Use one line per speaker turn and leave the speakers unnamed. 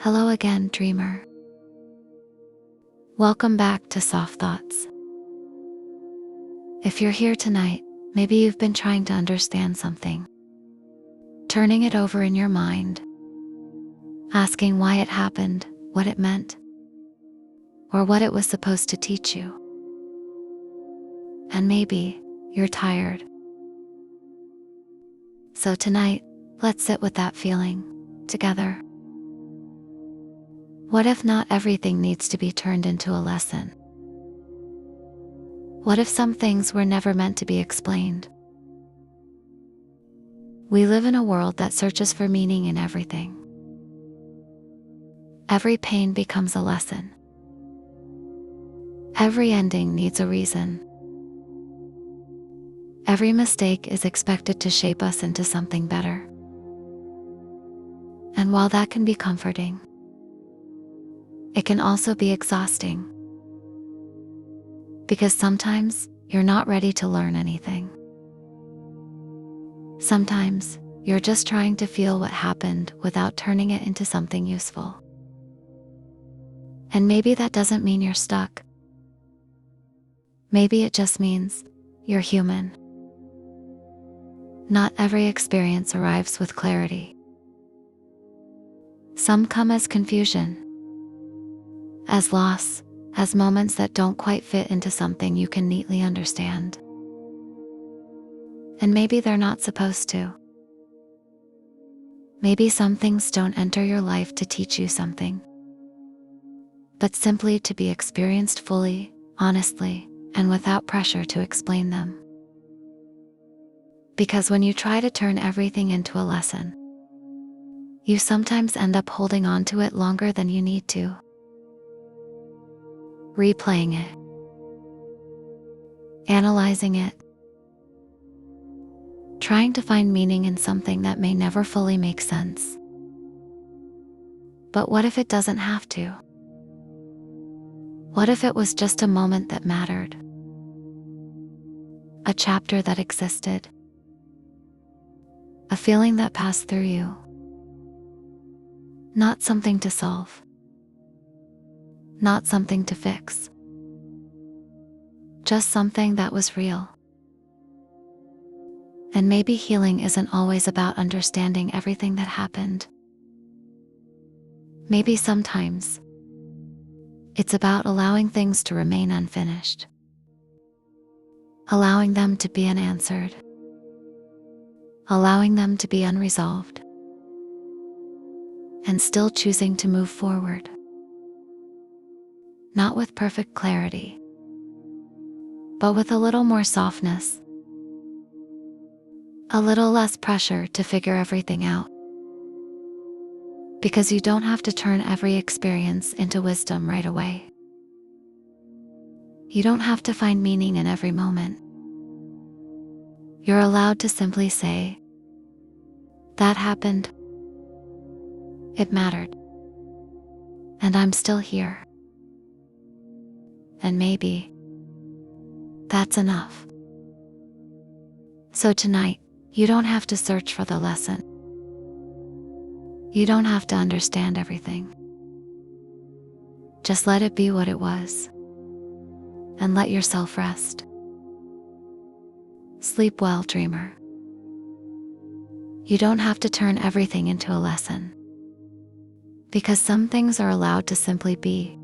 Hello again, dreamer. Welcome back to Soft Thoughts. If you're here tonight, maybe you've been trying to understand something, turning it over in your mind, asking why it happened, what it meant, or what it was supposed to teach you. And maybe you're tired. So tonight, let's sit with that feeling together. What if not everything needs to be turned into a lesson? What if some things were never meant to be explained? We live in a world that searches for meaning in everything. Every pain becomes a lesson. Every ending needs a reason. Every mistake is expected to shape us into something better. And while that can be comforting, it can also be exhausting. Because sometimes you're not ready to learn anything. Sometimes you're just trying to feel what happened without turning it into something useful. And maybe that doesn't mean you're stuck. Maybe it just means you're human. Not every experience arrives with clarity. Some come as confusion, as loss, as moments that don't quite fit into something you can neatly understand. And maybe they're not supposed to. Maybe some things don't enter your life to teach you something, but simply to be experienced fully, honestly, and without pressure to explain them. Because when you try to turn everything into a lesson, you sometimes end up holding on to it longer than you need to. Replaying it, analyzing it, trying to find meaning in something that may never fully make sense. But what if it doesn't have to? What if it was just a moment that mattered? A chapter that existed? A feeling that passed through you? Not something to solve. Not something to fix. Just something that was real. And maybe healing isn't always about understanding everything that happened. Maybe sometimes it's about allowing things to remain unfinished. Allowing them to be unanswered. Allowing them to be unresolved. And still choosing to move forward. Not with perfect clarity, but with a little more softness. A little less pressure to figure everything out. Because you don't have to turn every experience into wisdom right away. You don't have to find meaning in every moment. You're allowed to simply say, "That happened. It mattered. And I'm still here." And maybe that's enough. So tonight, you don't have to search for the lesson. You don't have to understand everything. Just let it be what it was. And let yourself rest. Sleep well, dreamer. You don't have to turn everything into a lesson. Because some things are allowed to simply be.